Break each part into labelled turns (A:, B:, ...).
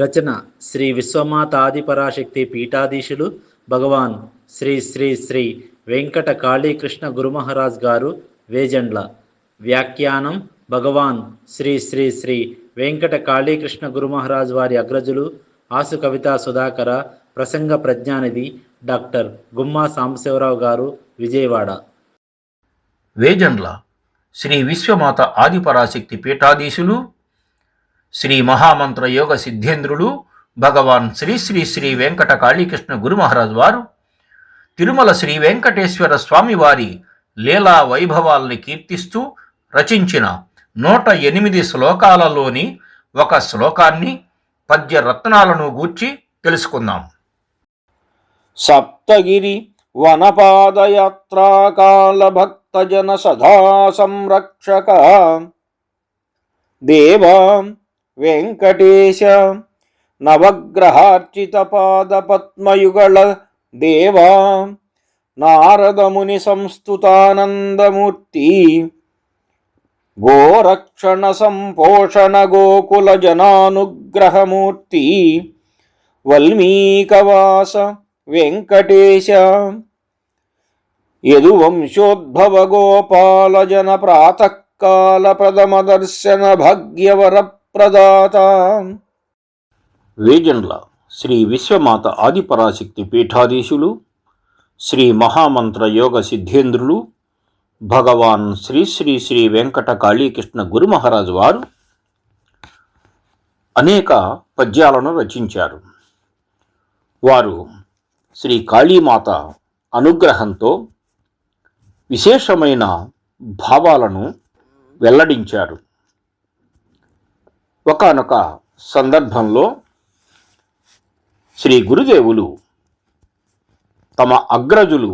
A: రచన శ్రీ విశ్వమాతాదిపరాశక్తి పీఠాధీశులు భగవాన్ శ్రీ శ్రీ శ్రీ వెంకట కాళీకృష్ణ గురుమహారాజ్ గారు వేజండ్ల. వ్యాఖ్యానం భగవాన్ శ్రీ శ్రీ శ్రీ వెంకట కాళీకృష్ణ గురుమహారాజ్ వారి అగ్రజులు ఆసు కవితా సుధాకర. ప్రసంగ ప్రజ్ఞానిధి డాక్టర్ గుమ్మా సాంబశివరావు గారు, విజయవాడ.
B: వేజండ్ల శ్రీ విశ్వమాత ఆదిపరాశక్తి పీఠాధీశులు శ్రీ మహామంత్ర యోగ సిద్ధేంద్రులు భగవాన్ శ్రీ శ్రీ శ్రీ వెంకట కాళీకృష్ణ గురుమహారాజ్ వారు తిరుమల శ్రీ వెంకటేశ్వర స్వామి వారి లీలా వైభవాల్ని కీర్తిస్తూ రచించిన 108 శ్లోకాలలోని ఒక శ్లోకాన్ని పద్య రత్నాలను గూర్చి తెలుసుకుందాం.
C: సప్తగిరి వనపాదయాత్రాకాల భక్తజన సదా సంరక్షక దేవా వెంకటేశ నవగ్రహార్చిత పాద పద్మయుగళ దేవా నారదముని సంస్తుతానందమూర్తి గోరక్షణ సంపోషణ గోకుల జనానుగ్రహమూర్తి వల్మీకవాస వెంకటేశ యదువంశోద్భవ గోపాల జన ప్రాతకాల ప్రథమ దర్శన భాగ్యవర ప్రదాత.
B: వేజండ్ల శ్రీ విశ్వమాత ఆదిపరాశక్తి పీఠాధీశులు శ్రీ మహామంత్ర యోగ సిద్ధేంద్రులు భగవాన్ శ్రీ శ్రీ శ్రీ వెంకట కాళీకృష్ణ గురుమహారాజు వారు అనేక పద్యాలను రచించారు. వారు శ్రీ కాళీమాత అనుగ్రహంతో విశేషమైన భావాలను వెల్లడించారు. ఒకానొక సందర్భంలో శ్రీ గురుదేవులు తమ అగ్రజులు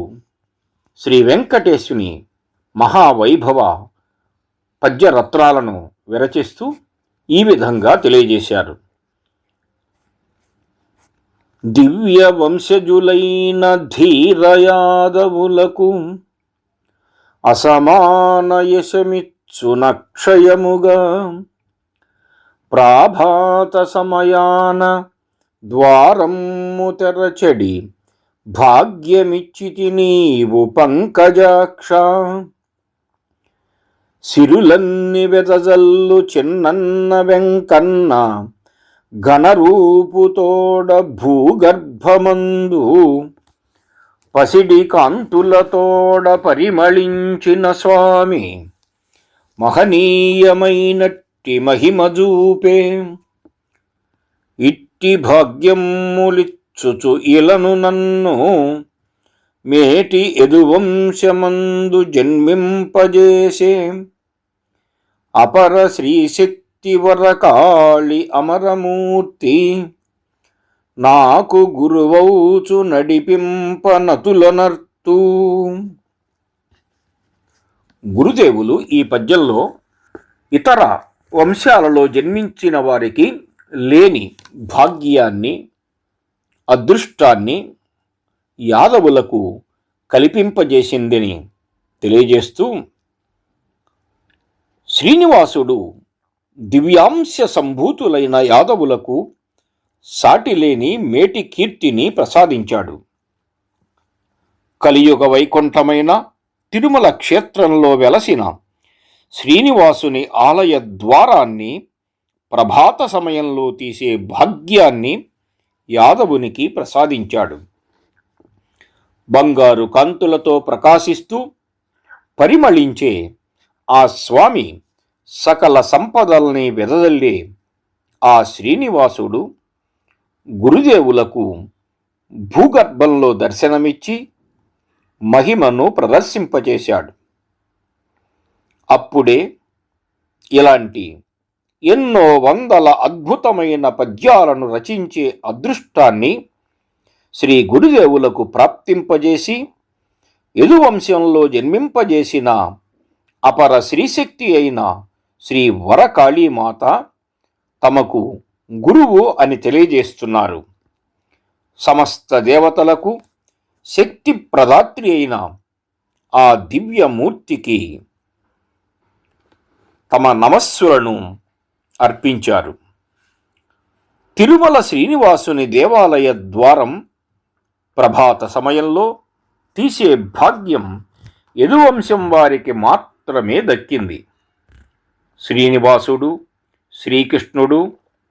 B: శ్రీ వెంకటేశుని మహావైభవ పద్యరత్నాలను విరచిస్తూ ఈ విధంగా తెలియజేశారు. దివ్య వంశజులైన ధీరయాదవులకు అసమాన యశమిచ్చునక్షయముగా ప్రాభాత సమయాన ద్వారము తెరచెడి భాగ్యమిచ్చితి నీవు పంకజాక్ష. సిరులన్ని వెదజల్లు చిన్నన్న వెంకన్న ఘనరూపుతోడ భూగర్భమందు పసిడి కాంతులతోడ పరిమళించిన స్వామి మహనీయమైనట్టి మహిమజూపే. ఇట్టి భాగ్యములిచ్చుచు ఇలను నన్ను మేటి యదువంశమందు జన్మింపజేసే అపర శ్రీశక్తివర కాళి అమరమూర్తి నాకు గురువౌచు నడిపింపనతులనర్తూ. గురుదేవులు ఈ పద్యంలో ఇతర వంశాలలో జన్మించిన వారికి లేని భాగ్యాన్ని, అదృష్టాన్ని యాదవులకు కల్పింపజేసిందని తెలియజేస్తూ, శ్రీనివాసుడు దివ్యాంశ సంభూతులైన యాదవులకు సాటిలేని మేటి కీర్తిని ప్రసాదించాడు. కలియుగ వైకుంఠమైన తిరుమల క్షేత్రంలో వెలసిన శ్రీనివాసుని ఆలయ ద్వారాన్ని ప్రభాత సమయంలో తీసే భాగ్యాన్ని యాదవునికి ప్రసాదించాడు. బంగారు కాంతులతో ప్రకాశిస్తూ పరిమళించే ఆ స్వామి సకల సంపదల్ని వెదజల్లే ఆ శ్రీనివాసుడు గురుదేవులకు భూగర్భంలో దర్శనమిచ్చి మహిమను ప్రదర్శింపచేశాడు. అప్పుడే ఇలాంటి ఎన్నో వందల అద్భుతమైన పద్యాలను రచించే అదృష్టాన్ని శ్రీ గురుదేవులకు ప్రాప్తింపజేసి యదువంశంలో జన్మింపజేసిన అపర శ్రీశక్తి అయిన శ్రీ వరకాళీమాత తమకు గురువు అని తెలియజేస్తున్నారు. సమస్త దేవతలకు శక్తి ప్రదాత్రి అయిన ఆ దివ్యమూర్తికి తమ నమస్సులను అర్పించారు. తిరుమల శ్రీనివాసుని దేవాలయ ద్వారం ప్రభాత సమయంలో తీసే భాగ్యం యదువంశం వారికి మాత్రమే దక్కింది. శ్రీనివాసుడు శ్రీకృష్ణుడు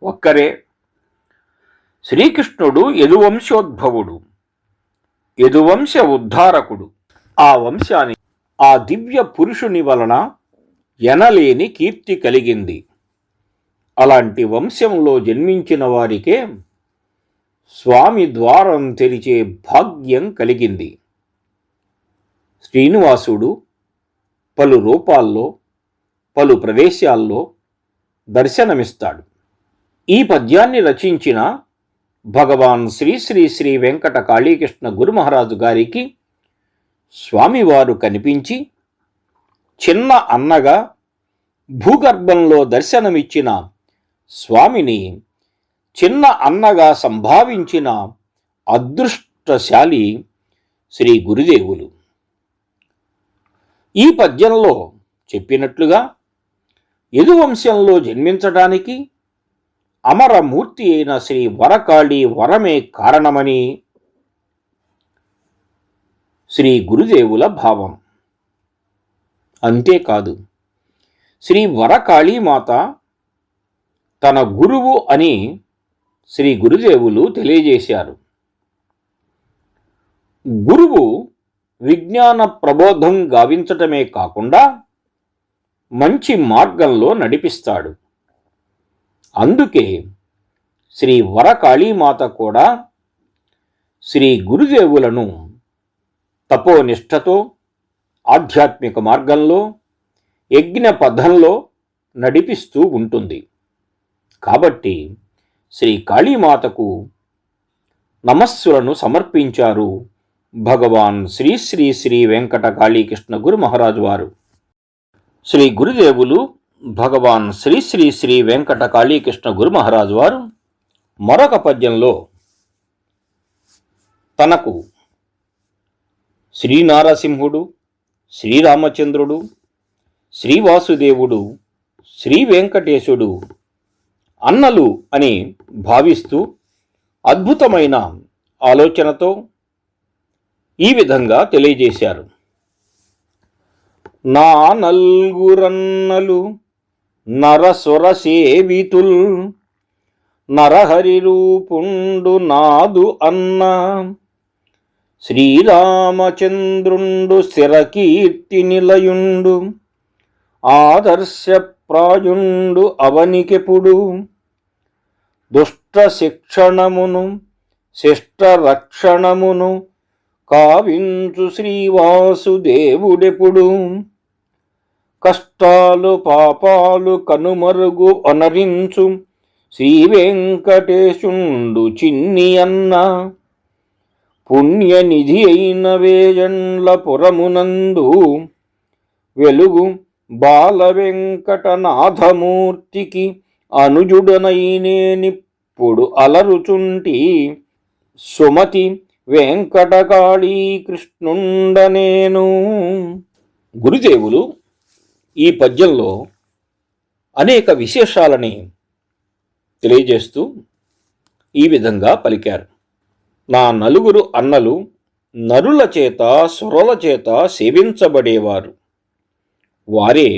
B: ఒక్కరే. శ్రీకృష్ణుడు యదువంశోద్భవుడు, యదువంశ ఉద్ధారకుడు. ఆ వంశానికి ఆ దివ్య పురుషుని వలన ఎనలేని కీర్తి కలిగింది. అలాంటి వంశంలో జన్మించిన వారికే స్వామి ద్వారం తెరిచే భాగ్యం కలిగింది. శ్రీనివాసుడు పలు రూపాల్లో పలు ప్రదేశాల్లో దర్శనమిస్తాడు. ఈ పద్యాన్ని రచించిన భగవాన్ శ్రీ శ్రీ శ్రీ వెంకట కాళీకృష్ణ గురుమహారాజు గారికి స్వామివారు కనిపించి చిన్న అన్నగా భూగర్భంలో దర్శనమిచ్చిన స్వామిని చిన్న అన్నగా సంభావించిన అదృష్టశాలి శ్రీ గురుదేవులు. ఈ పద్యంలో చెప్పినట్లుగా యదువంశంలో జన్మించడానికి అమరమూర్తి అయిన శ్రీ వరకాళి వరమే కారణమని శ్రీ గురుదేవుల భావం. అంతేకాదు, శ్రీ వరకాళీమాత తన గురువు అని శ్రీ గురుదేవులు తెలియజేశారు. గురువు విజ్ఞాన ప్రబోధం గావించటమే కాకుండా మంచి మార్గంలో నడిపిస్తాడు. అందుకే శ్రీ వరకాళీమాత కూడా శ్రీ గురుదేవులను తపోనిష్టతో ఆధ్యాత్మిక మార్గంలో యజ్ఞ పథంలో నడిపిస్తూ ఉంటుంది. కాబట్టి శ్రీ కాళీమాతకు నమస్సులను సమర్పించారు భగవాన్ శ్రీ శ్రీ శ్రీ వెంకట కాళీకృష్ణ గురు మహారాజు వారు. శ్రీ గురుదేవులు భగవాన్ శ్రీ శ్రీ శ్రీ వెంకట కాళీకృష్ణ గురు మహారాజు వారు మరొక పద్యంలో తనకు శ్రీనారసింహుడు, శ్రీరామచంద్రుడు, శ్రీవాసుదేవుడు, శ్రీ వెంకటేశుడు అన్నలు అని భావిస్తూ అద్భుతమైన ఆలోచనతో ఈ విధంగా తెలియజేశారు. నా నల్గురన్నలు నరసుర సేవితుల్ నరహరి రూపుండు నాదు అన్న శ్రీరామచంద్రుండు స్థిరకీర్తి నిలయుండు ఆదర్శప్రాయుండు అవనికెప్పుడు దుష్ట శిక్షణమును శిష్ట రక్షణమును కావించు శ్రీవాసుదేవుడెప్పుడు కష్టాలు పాపాలు కనుమరుగు అనరించు శ్రీ వెంకటేశుండు చిన్ని అన్న పుణ్యనిధి అయిన వేజండ్ల పురమునందు వెలుగు బాల వెంకటనాథమూర్తికి అనుజుడనైనేనిప్పుడు అలరుచుంటి సుమతి వెంకటకాళీ కృష్ణుండనేను. గురుదేవులు ఈ పద్యంలో అనేక విశేషాలని తెలియజేస్తూ ఈ విధంగా పలికారు. నా నలుగురు అన్నలు నరుల చేత సురల చేత సేవించబడేవారు. వారే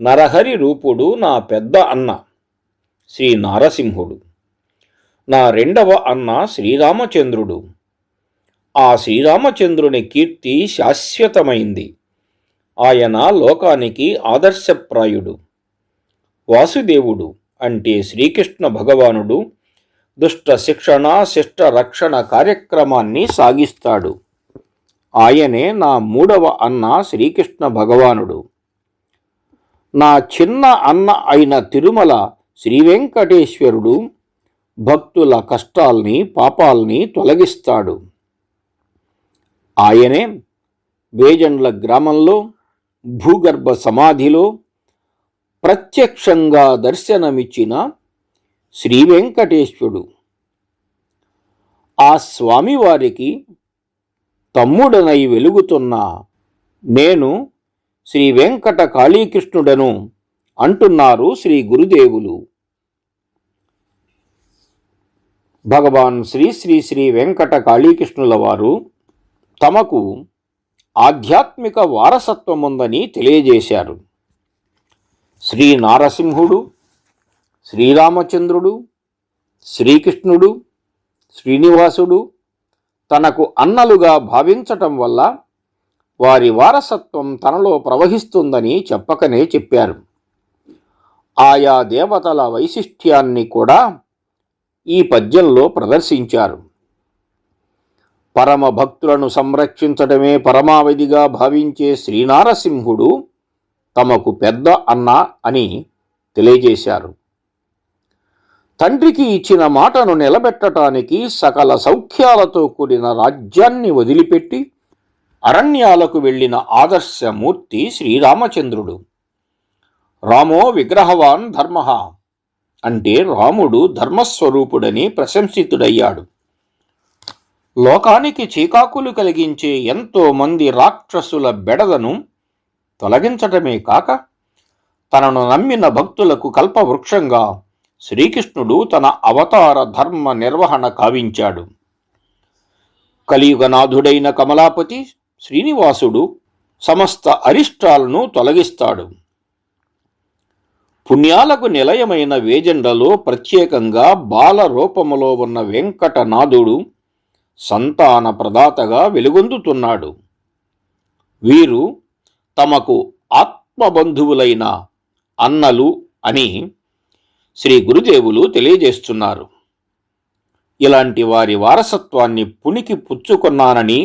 B: నరహరి రూపుడు నా పెద్ద అన్న శ్రీ నారసింహుడు, నా రెండవ అన్న శ్రీరామచంద్రుడు. ఆ శ్రీరామచంద్రుని కీర్తి శాశ్వతమైంది. ఆయన లోకానికి ఆదర్శప్రాయుడు. వాసుదేవుడు అంటే శ్రీకృష్ణ భగవానుడు దుష్ట శిక్షణ శిష్ట రక్షణ కార్యక్రమాన్ని సాగిస్తాడు. ఆయనే నా మూడవ అన్న శ్రీకృష్ణ భగవానుడు. నా చిన్న అన్న అయిన తిరుమల శ్రీ వెంకటేశ్వరుడు భక్తుల కష్టాల్ని పాపాల్ని తొలగిస్తాడు. ఆయనే వేజండ్ల గ్రామంలో భూగర్భ సమాధిలో ప్రత్యక్షంగా దర్శనమిచ్చిన శ్రీ వెంకటేశ్వరుడు. ఆ స్వామివారికి తమ్ముడనై వెలుగుతున్న నేను శ్రీ వెంకట కాళీకృష్ణుడను. 'కాళీకృష్ణుడను' అంటున్నారు శ్రీ గురుదేవులు. 'కాళీకృష్ణుడను' అంటున్నారు శ్రీ గురుదేవులు. 'కాళీకృష్ణుడను' అంటున్నారు శ్రీ వెంకట కాళీకృష్ణుడను. 'కాళీకృష్ణుడను' అంటున్నారు శ్రీ వెంకట కాళీకృష్ణుడను. 'కాళీకృష్ణుడను' అంటున్నారు శ్రీ గురుదేవులు. భగవాన్ శ్రీ శ్రీ శ్రీ వెంకట కాళీకృష్ణుల వారు తమకు ఆధ్యాత్మిక వారసత్వం ఉందని తెలియజేశారు. శ్రీ నారసింహుడు, శ్రీరామచంద్రుడు, శ్రీకృష్ణుడు, శ్రీనివాసుడు తనకు అన్నలుగా భావించటం వల్ల వారి వారసత్వం తనలో ప్రవహిస్తుందని చెప్పకనే చెప్పారు. ఆయా దేవతల వైశిష్ట్యాన్ని కూడా ఈ పద్యంలో ప్రదర్శించారు. పరమ భక్తులను సంరక్షించడమే పరమావధిగా భావించే శ్రీనారసింహుడు తమకు పెద్ద అన్న అని తెలియజేశారు. తండ్రికి ఇచ్చిన మాటను నిలబెట్టడానికి సకల సౌఖ్యాలతో కూడిన రాజ్యాన్ని వదిలిపెట్టి అరణ్యాలకు వెళ్ళిన ఆదర్శమూర్తి శ్రీరామచంద్రుడు. రామో విగ్రహవాన్ ధర్మ అంటే రాముడు ధర్మస్వరూపుడని ప్రశంసితుడయ్యాడు. లోకానికి చీకాకులు కలిగించే ఎంతో మంది రాక్షసుల బెడదను తొలగించటమే కాక తనను నమ్మిన భక్తులకు కల్పవృక్షంగా శ్రీకృష్ణుడు తన అవతార ధర్మ నిర్వహణ కావించాడు. కలియుగనాథుడైన కమలాపతి శ్రీనివాసుడు సమస్త అరిష్టాలను తొలగిస్తాడు. పుణ్యాలకు నిలయమైన వేజండలో ప్రత్యేకంగా బాల రూపములో ఉన్న వెంకటనాథుడు సంతాన ప్రదాతగా వెలుగొందుతున్నాడు. వీరు తమకు ఆత్మబంధువులైన అన్నలు అని శ్రీ గురుదేవులు తెలియజేస్తున్నారు. ఇలాంటి వారి వారసత్వాన్ని పుణికి పుచ్చుకున్నానని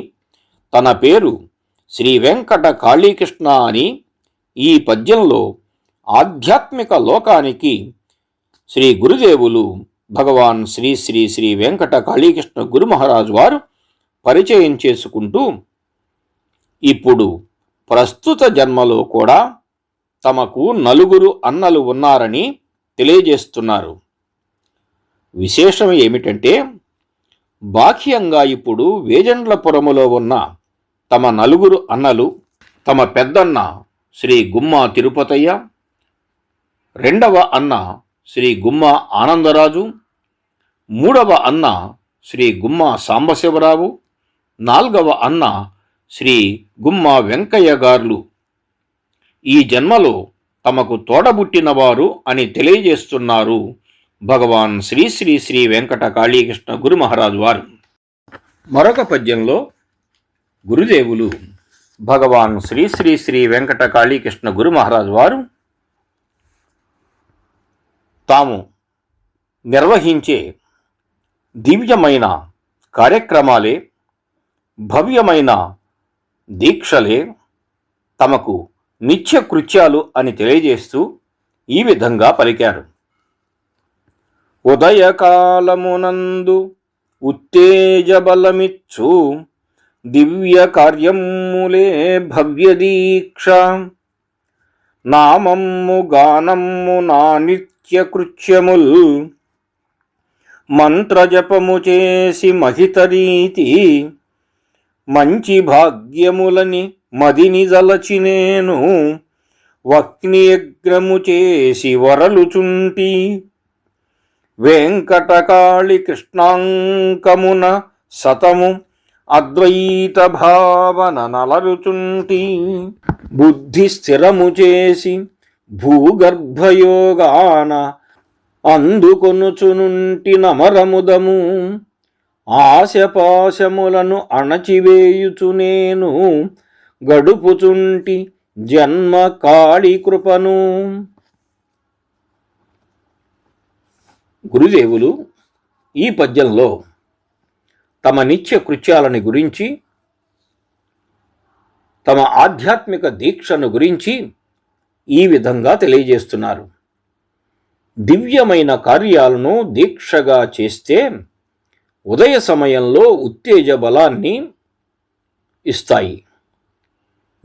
B: తన పేరు శ్రీ వెంకట కాళీకృష్ణ అని ఈ పద్యంలో ఆధ్యాత్మిక లోకానికి శ్రీ గురుదేవులు భగవాన్ శ్రీ శ్రీ శ్రీ వెంకట కాళీకృష్ణ గురు మహారాజు వారు పరిచయం చేసుకుంటూ ఇప్పుడు ప్రస్తుత జన్మలో కూడా తమకు నలుగురు అన్నలు ఉన్నారని తెలియజేస్తున్నారు. విశేషం ఏమిటంటే బాహ్యంగా ఇప్పుడు వేజండ్లపురములో ఉన్న తమ నలుగురు అన్నలు తమ పెద్దన్న శ్రీ గుమ్మా తిరుపతయ్య, రెండవ అన్న శ్రీ గుమ్మా ఆనందరాజు, మూడవ అన్న శ్రీ గుమ్మా సాంబశివరావు, నాల్గవ అన్న శ్రీ గుమ్మా వెంకయ్య గార్లు ఈ జన్మలో తమకు తోడబుట్టినవారు అని తెలియజేస్తున్నారు భగవాన్ శ్రీ శ్రీ శ్రీ వెంకట కాళీకృష్ణ గురు మహారాజు వారు. మరొక పద్యంలో గురుదేవులు భగవాన్ శ్రీ శ్రీ శ్రీ వెంకట కాళీకృష్ణ గురు మహారాజు వారు తాము నిర్వహించే దివ్యమైన కార్యక్రమాలే, భవ్యమైన దీక్షలే తమకు నిత్య కృత్యాలు అని తెలియజేస్తూ ఈ విధంగా పలికారు. ఉదయకాలమునందు ఉత్తేజబలమిచ్చు దివ్య కార్యములే భవ్య దీక్ష, నామమ్ము గానమ్ము నా నిత్య కృత్యముల్, మంత్రజపము చేసి మహితరీతి, మంచి భాగ్యములని మదిని జలచినేను, వక్నియజ్ఞము చేసి వరలుచుంటి, వెంకటకాళి కృష్ణాంకమున సతము అద్వైత భావన నలరుచుంటి, బుద్ధి స్థిరము చేసి భూగర్భయోగాన అందుకొనుచునుంటి నమరముదము, ఆశపాశములను అణచివేయుచు నేను గడుపుచుంటి జన్మ కాళీ కృపను. గురుదేవులు ఈ పద్యంలో తమ నిత్య కృత్యాలని గురించి, తమ ఆధ్యాత్మిక దీక్షను గురించి ఈ విధంగా తెలియజేస్తున్నారు. దివ్యమైన కార్యాలను దీక్షగా చేస్తే ఉదయ సమయంలో ఉత్తేజ బలాన్ని ఇస్తాయి.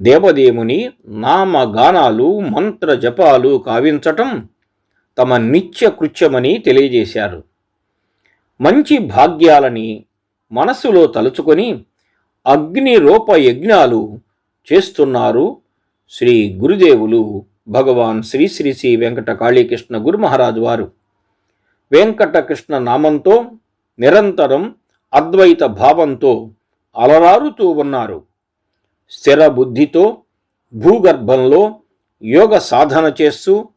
B: దేవదేవుని నామగానాలు, మంత్ర జపాలు కావించటం తమ నిత్య కృత్యమని తెలియజేశారు. మంచి భాగ్యాలని మనస్సులో తలుచుకొని అగ్ని రూప యజ్ఞాలు చేస్తున్నారు శ్రీ గురుదేవులు భగవాన్ శ్రీ శ్రీ శ్రీ వెంకట కాళీకృష్ణ గురు మహారాజు వారు. వెంకటకృష్ణ నామంతో నిరంతరం అద్వైత భావంతో అలరారుతూ ఉన్నారు. స్థిర బుద్ధితో భూగర్భంలో యోగ సాధన చేస్తూ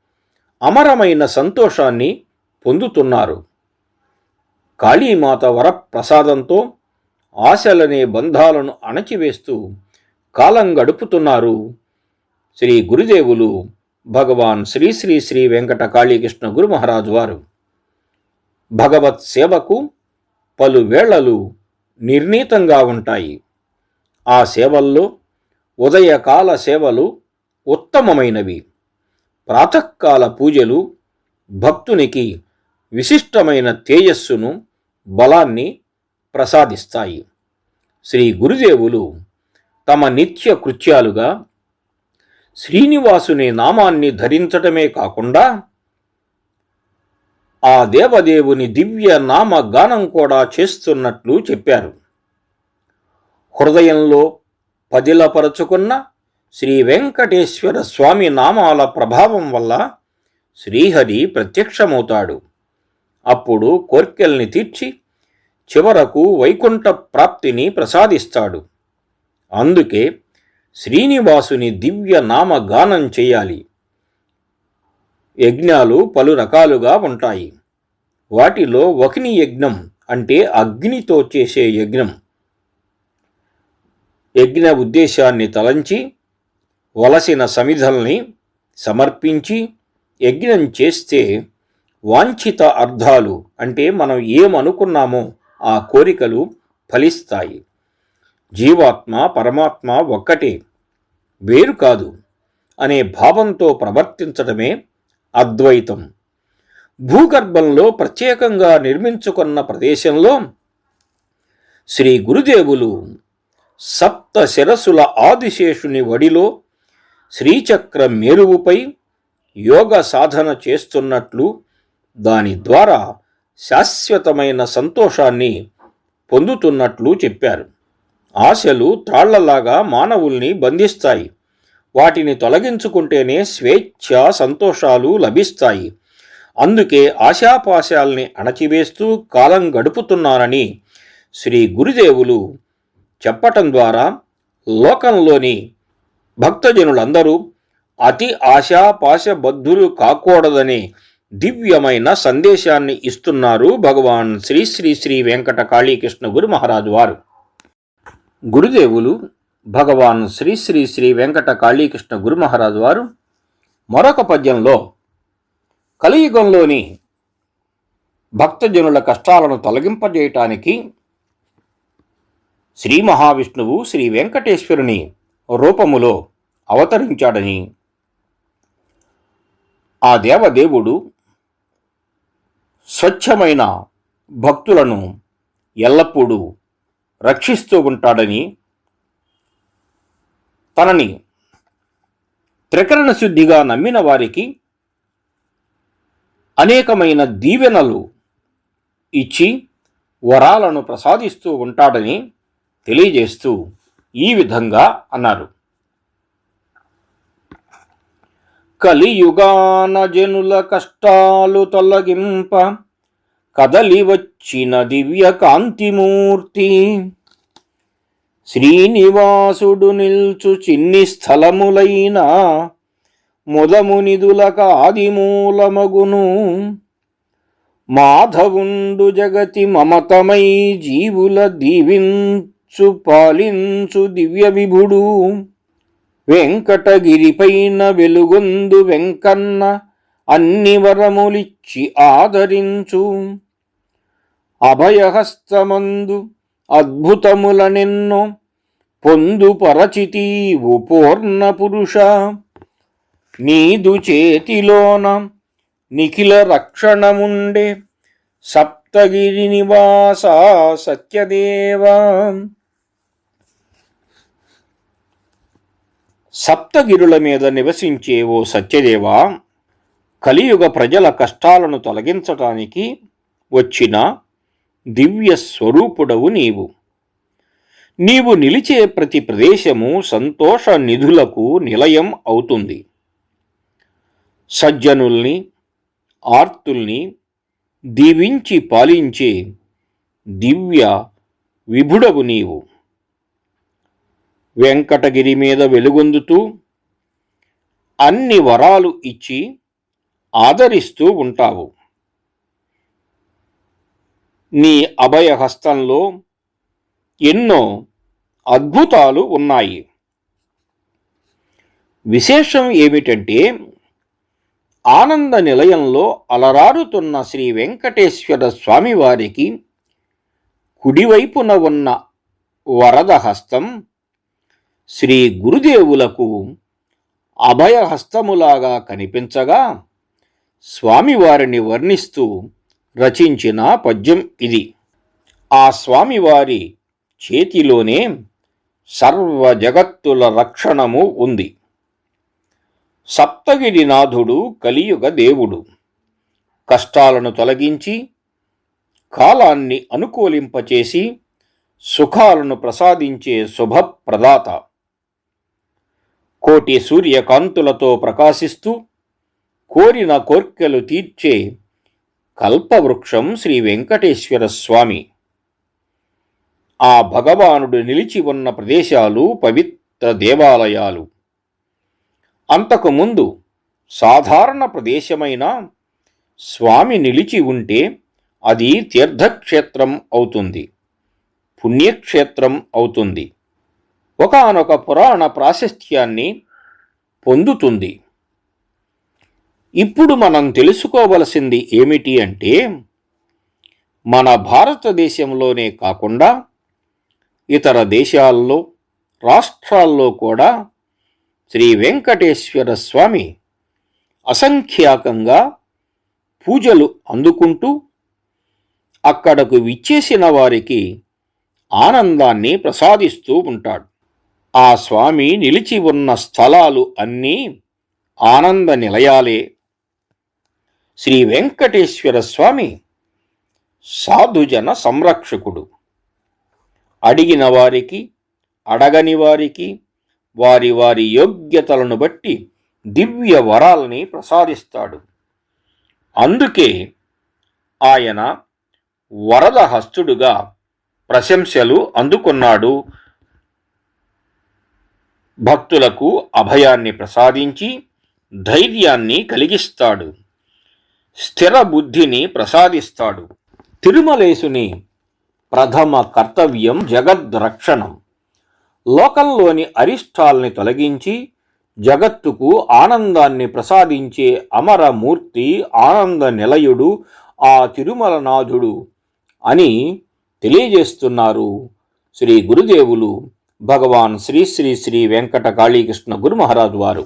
B: అమరమైన సంతోషాన్ని పొందుతున్నారు. కాళీమాత వరప్రసాదంతో ఆశలనే బంధాలను అణచివేస్తూ కాలం గడుపుతున్నారు శ్రీ గురుదేవులు భగవాన్ శ్రీ శ్రీ శ్రీ వెంకట కాళీకృష్ణ గురు మహారాజు వారు. భగవత్ సేవకు పలు వేళలు నిర్ణీతంగా ఉంటాయి. ఆ సేవల్లో ఉదయకాల సేవలు ఉత్తమమైనవి. ప్రాతకాల పూజలు భక్తునికి విశిష్టమైన తేజస్సును, బలాన్ని ప్రసాదిస్తాయి. శ్రీ గురుదేవులు తమ నిత్య కృత్యాలుగా శ్రీనివాసుని నామాన్ని ధరించటమే కాకుండా ఆ దేవదేవుని దివ్య నామ గానం కూడా చేస్తున్నట్లు చెప్పారు. హృదయంలో పదిలపరచుకున్న శ్రీ వెంకటేశ్వర స్వామి నామాల ప్రభావం వల్ల శ్రీహరి ప్రత్యక్షమవుతాడు. అప్పుడు కోర్కెల్ని తీర్చి చివరకు వైకుంఠ ప్రాప్తిని ప్రసాదిస్తాడు. అందుకే శ్రీనివాసుని దివ్య నామ గానం చేయాలి. యజ్ఞాలు పలు రకాలుగా ఉంటాయి. వాటిలో వకిని యజ్ఞం అంటే అగ్నితో చేసే యజ్ఞం. యజ్ఞ ఉద్దేశాన్ని తలంచి వలసిన సమిధల్ని సమర్పించి యజ్ఞం చేస్తే వాంఛిత అర్థాలు అంటే మనం ఏమనుకున్నామో ఆ కోరికలు ఫలిస్తాయి. జీవాత్మ పరమాత్మ ఒక్కటే, వేరు కాదు అనే భావంతో ప్రవర్తించడమే అద్వైతం. భూగర్భంలో ప్రత్యేకంగా నిర్మించుకున్న ప్రదేశంలో శ్రీ గురుదేవులు సప్త శిరసుల ఆదిశేషుని వడిలో శ్రీచక్ర మేరువుపై యోగ సాధన చేస్తున్నట్లు, దాని ద్వారా శాశ్వతమైన సంతోషాన్ని పొందుతున్నట్లు చెప్పారు. ఆశలు తాళ్లలాగా మానవుల్ని బంధిస్తాయి. వాటిని తొలగించుకుంటేనే స్వేచ్ఛ, సంతోషాలు లభిస్తాయి. అందుకే ఆశాపాశాల్ని అణచివేస్తూ కాలం గడుపుతున్నారని శ్రీ గురుదేవులు చెప్పటం ద్వారా లోకంలోని భక్తజనులందరూ అతి ఆశాపాశబద్ధులు కాకూడదనే దివ్యమైన సందేశాన్ని ఇస్తున్నారు భగవాన్ శ్రీ శ్రీ శ్రీ వెంకట కాళీకృష్ణ గురు మహారాజు వారు. గురుదేవులు భగవాన్ శ్రీ శ్రీ శ్రీ వెంకట కాళీకృష్ణ గురు మహారాజు వారు మరొక పద్యంలో కలియుగంలోని భక్తజనుల కష్టాలను తొలగింపజేయటానికి శ్రీ మహావిష్ణువు శ్రీ వెంకటేశ్వరుని రూపములో అవతరించాడని, ఆ దేవదేవుడు స్వచ్ఛమైన భక్తులను ఎల్లప్పుడూ రక్షిస్తూ ఉంటాడని, తనని త్రికరణ శుద్ధిగా నమ్మిన వారికి అనేకమైన దీవెనలు ఇచ్చి వరాలను ప్రసాదిస్తూ ఉంటాడని తెలియజేస్తూ ఈ విధంగా అన్నారు. కలియుగాన జనుల కష్టాలు తొలగింప కదలి వచ్చిన దివ్య కాంతిమూర్తి, శ్రీనివాసుడు నిల్చు చిన్ని స్థలములైన ముదమునిదులక ఆదిమూలమగును, మాధవుండు జగతి మమతమై జీవుల దీవించు పాలించు దివ్య విభుడు, వెంకటగిరిపైన వెలుగొందు వెంకన్న అన్ని వరములిచ్చి ఆదరించు, అభయహస్తమందు అద్భుతములనెన్నో పొందుపరచితీవు పూర్ణ పురుష, నీదు చేతిలోన నిఖిల రక్షణముండే సప్తగిరి నివాస సత్యదేవా. సప్తగిరుల మీద నివసించే ఓ సత్యదేవా, కలియుగ ప్రజల కష్టాలను తొలగించటానికి వచ్చిన దివ్య స్వరూపుడవు నీవు. నీవు నిలిచే ప్రతి ప్రదేశము సంతోష నిధులకు నిలయం అవుతుంది. సజ్జనుల్ని, ఆర్తుల్ని దీవించి పాలించే దివ్య విభుడవు నీవు. వెంకటగిరి మీద వెలుగొందుతూ అన్ని వరాలు ఇచ్చి ఆదరిస్తూ ఉంటావు. నీ అభయహస్తంలో ఎన్నో అద్భుతాలు ఉన్నాయి. విశేషం ఏమిటంటే, ఆనంద నిలయంలో అలరారుతున్న శ్రీ వెంకటేశ్వర స్వామివారికి కుడివైపున ఉన్న వరద హస్తం శ్రీ గురుదేవులకు అభయహస్తములాగా కనిపించగా స్వామివారిని వర్ణిస్తూ రచించిన పద్యం ఇది. ఆ స్వామివారి చేతిలోనే సర్వ జగత్తుల రక్షణము ఉంది. సప్తగిరినాథుడు కలియుగ దేవుడు. కష్టాలను తొలగించి కాలాన్ని అనుకూలింపచేసి సుఖాలను ప్రసాదించే శుభప్రదాత. కోటి సూర్యకాంతులతో ప్రకాశిస్తూ కోరిన కోర్కెలు తీర్చే కల్పవృక్షం శ్రీ వెంకటేశ్వర స్వామి. ఆ భగవానుడు నిలిచి ఉన్న ప్రదేశాలు పవిత్ర దేవాలయాలు. అంతకుముందు సాధారణ ప్రదేశమైన స్వామి నిలిచి ఉంటే అది తీర్థక్షేత్రం అవుతుంది, పుణ్యక్షేత్రం అవుతుంది, ఒకానొక పురాణ ప్రాశస్త్యాన్ని పొందుతుంది. ఇప్పుడు మనం తెలుసుకోవలసింది ఏమిటి అంటే, మన భారతదేశంలోనే కాకుండా ఇతర దేశాల్లో, రాష్ట్రాల్లో కూడా శ్రీ వెంకటేశ్వర స్వామి అసంఖ్యాకంగా పూజలు అందుకుంటూ అక్కడకు విచ్చేసిన వారికి ఆనందాన్ని ప్రసాదిస్తూ ఉంటాడు. ఆ స్వామి నిలిచి ఉన్న స్థలాలు అన్నీ ఆనంద నిలయాలే. శ్రీ వెంకటేశ్వర స్వామి సాధుజన సంరక్షకుడు. అడిగిన వారికి, అడగని వారికి వారి వారి యోగ్యతలను బట్టి దివ్య వరాలని ప్రసాదిస్తాడు. అందుకే ఆయన వరద హస్తుడుగా ప్రశంసలు అందుకున్నాడు. భక్తులకు అభయాన్ని ప్రసాదించి ధైర్యాన్ని కలిగిస్తాడు, స్థిర బుద్ధిని ప్రసాదిస్తాడు. తిరుమలేశుని ప్రథమ కర్తవ్యం జగద్రక్షణం. లోకంలోని అరిష్టాల్ని తొలగించి జగత్తుకు ఆనందాన్ని ప్రసాదించే అమరమూర్తి, ఆనంద నిలయుడు ఆ తిరుమలనాథుడు అని తెలియజేస్తున్నారు శ్రీ గురుదేవులు భగవాన్ శ్రీ శ్రీ శ్రీ వెంకట కాళీకృష్ణ గురు మహారాజు వారు.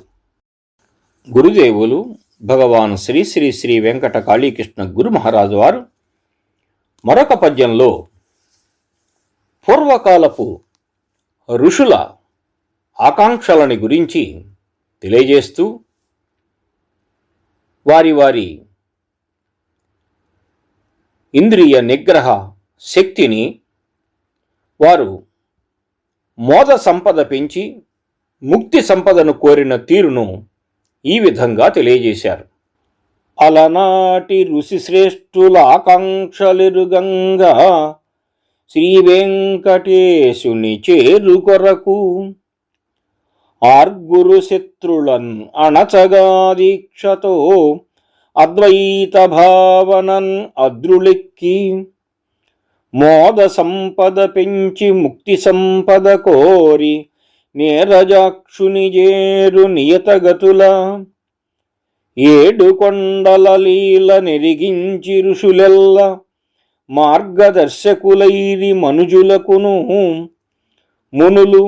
B: గురుదేవులు భగవాన్ శ్రీ శ్రీ శ్రీ వెంకట కాళీకృష్ణ గురు మహారాజు వారు మరొక పద్యంలో పూర్వకాలపు ఋషుల ఆకాంక్షలని గురించి తెలియజేస్తూ వారి వారి ఇంద్రియ నిగ్రహ శక్తిని వారు మోద సంపద పెంచి ముక్తి సంపదను కోరిన తీరును ఈ విధంగా తెలియజేశారు. అలనాటి ఋషి శ్రేష్ఠుల ఆకాంక్షలెరుగంగా శ్రీ వెంకటేశుని చేరు కొరకు ఆర్గురు శత్రులన్ అణచగా దీక్షతో అద్వైత భావనన్ అద్రులెక్కి మోద సంపద పెంచి ముక్తి సంపద కోరి నేరజాక్షుని చేరు నియతగతుల ఏడు కొండల లీల నెరిగించి ఋషులెల్ల మార్గదర్శకులైరి మనుజులకును మునులు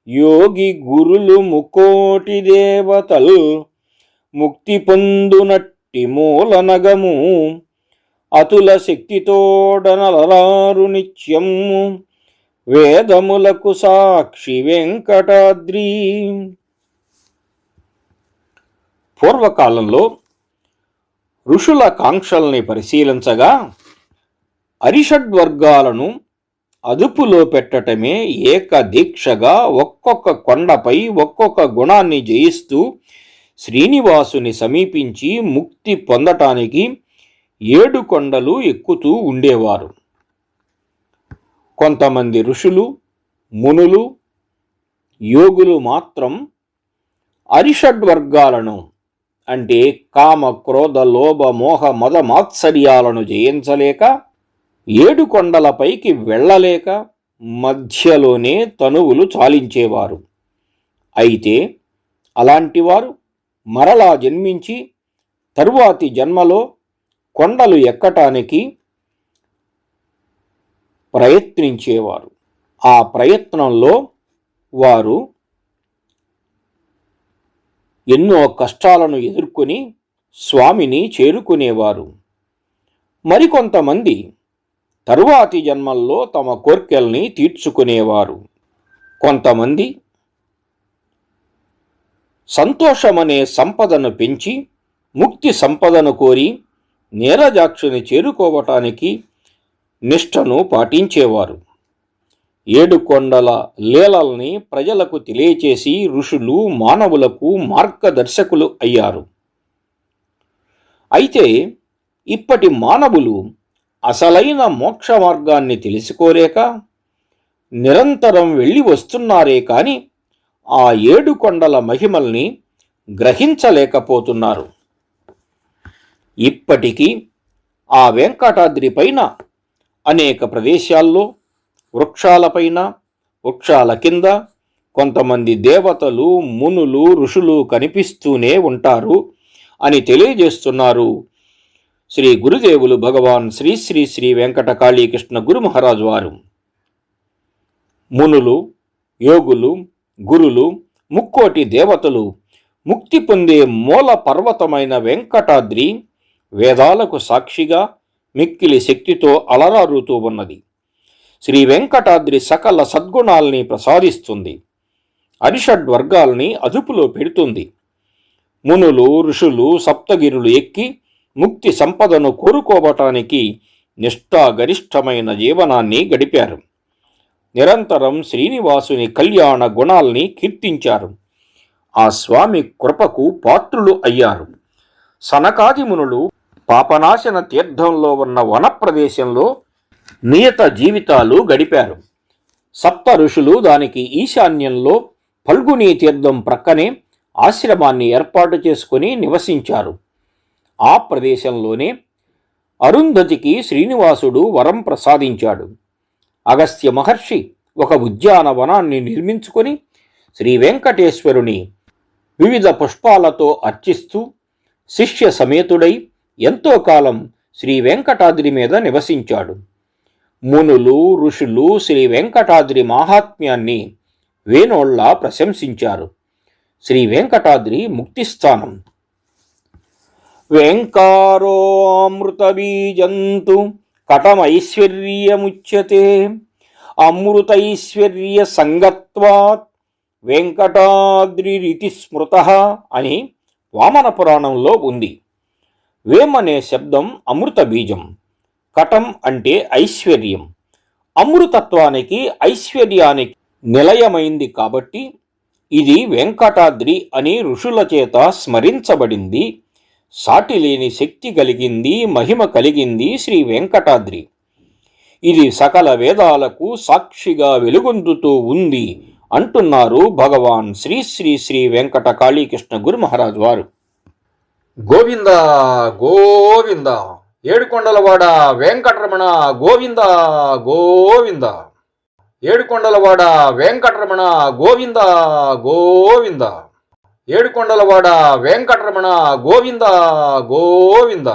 B: యోగి గురులు ముకోటి దేవతల్ ముక్తి పొందునట్టి మూలనగము అతుల శక్తితోడనలరారు నిత్యము వేదములకు సాక్షి వెంకటాద్రి. పూర్వకాలంలో ఋషుల కాంక్షల్ని పరిశీలించగా అరిషడ్వర్గాలను అదుపులో పెట్టటమే ఏకదీక్షగా ఒక్కొక్క కొండపై ఒక్కొక్క గుణాన్ని జయిస్తూ శ్రీనివాసుని సమీపించి ముక్తి పొందటానికి 7 కొండలు ఎక్కుతూ ఉండేవారు. కొంతమంది ఋషులు, మునులు, యోగులు మాత్రం అరిషడ్వర్గాలను అంటే కామ, క్రోధ, లోభ, మోహ, మద, మాత్సర్యాలను జయించలేక, 7 కొండలపైకి వెళ్ళలేక మధ్యలోనే తనువులు చాలించేవారు. అయితే అలాంటివారు మరలా జన్మించి తరువాతి జన్మలో కొండలు ఎక్కటానికి ప్రయత్నించేవారు. ఆ ప్రయత్నంలో వారు ఎన్నో కష్టాలను ఎదుర్కొని స్వామిని చేరుకునేవారు. మరికొంతమంది తరువాతి జన్మల్లో తమ కోర్కెల్ని తీర్చుకునేవారు. కొంతమంది సంతోషమనే సంపదను పెంచి ముక్తి సంపదను కోరి నీరజాక్షుని చేరుకోవటానికి నిష్ఠను పాటించేవారు. 7 కొండల లీలల్ని ప్రజలకు తెలియచేసి ఋషులు మానవులకు మార్గదర్శకులు అయ్యారు. అయితే ఇప్పటి మానవులు అసలైన మోక్ష మార్గాన్ని తెలుసుకోలేక నిరంతరం వెళ్ళి వస్తున్నారే కాని ఆ 7 కొండల మహిమల్ని గ్రహించలేకపోతున్నారు. ఇప్పటికీ ఆ వెంకటాద్రి పైన అనేక ప్రదేశాల్లో వృక్షాలపైన, వృక్షాల కింద కొంతమంది దేవతలు, మునులు, ఋషులు కనిపిస్తూనే ఉంటారు అని తెలియజేస్తున్నారు శ్రీ గురుదేవులు భగవాన్ శ్రీ శ్రీ శ్రీ వెంకట కాళీకృష్ణ గురు మహారాజు వారు. మునులు, యోగులు, గురులు, ముక్కోటి దేవతలు ముక్తి పొందే మూల పర్వతమైన వెంకటాద్రి వేదాలకు సాక్షిగా మిక్కిలి శక్తితో అలరారుతూ ఉన్నది. శ్రీ వెంకటాద్రి సకల సద్గుణాల్ని ప్రసాదిస్తుంది. అరిషడ్వర్గాల్ని అదుపులో పెడుతుంది. మునులు, ఋషులు సప్తగిరులు ఎక్కి ముక్తి సంపదను కోరుకోవటానికి నిష్ఠాగరిష్టమైన జీవనాన్ని గడిపారు. నిరంతరం శ్రీనివాసుని కళ్యాణ గుణాల్ని కీర్తించారు. ఆ స్వామి కృపకు పాత్రులు అయ్యారు. సనకాది మునులు పాపనాశన తీర్థంలో ఉన్న వన ప్రదేశంలో నియత జీవితాలు గడిపారు. సప్త ఋషులు దానికి ఈశాన్యంలో ఫల్గునీ తీర్థం ప్రక్కనే ఆశ్రమాన్ని ఏర్పాటు చేసుకుని నివసించారు. ఆ ప్రదేశంలోనే అరుంధతికి శ్రీనివాసుడు వరం ప్రసాదించాడు. అగస్త్య మహర్షి ఒక ఉద్యానవనాన్ని నిర్మించుకొని శ్రీ వెంకటేశ్వరుని వివిధ పుష్పాలతో అర్చిస్తూ శిష్య సమేతుడై ఎంతో కాలం శ్రీ వెంకటాద్రి మీద నివసించాడు. మునులు, ఋషులు శ్రీ వెంకటాద్రి మాహాత్మ్యాన్ని వేణోళ్లా ప్రశంసించారు. శ్రీ వెంకటాద్రి ముక్తిస్థానం. వెంకారో అమృతబీజంతు కటమైశ్వర్యముచ్యతే అమృతైశ్వర్య సంగత్వాత్ వెంకటాద్రిరితి స్మృతః అని వామన పురాణంలో ఉంది. వేం అనే శబ్దం అమృత బీజం, కటం అంటే ఐశ్వర్యం. అమృతత్వానికి, ఐశ్వర్యానికి నిలయమైంది కాబట్టి ఇది వెంకటాద్రి అని ఋషుల చేత స్మరించబడింది. సాటిలేని శక్తి కలిగింది, మహిమ కలిగింది శ్రీ వెంకటాద్రి. ఇది సకల వేదాలకు సాక్షిగా వెలుగొందుతూ ఉంది అంటున్నారు భగవాన్ శ్రీ శ్రీ శ్రీ వెంకట కాళీకృష్ణ గురు మహారాజు వారు. గోవింద గోవింద, ఏడుకొండలవాడ వెంకటరమణ గోవింద గోవింద, ఏడుకొండలవాడ వెంకటరమణ గోవింద గోవింద, ఏడుకొండలవాడ వెంకటరమణ గోవింద గోవింద.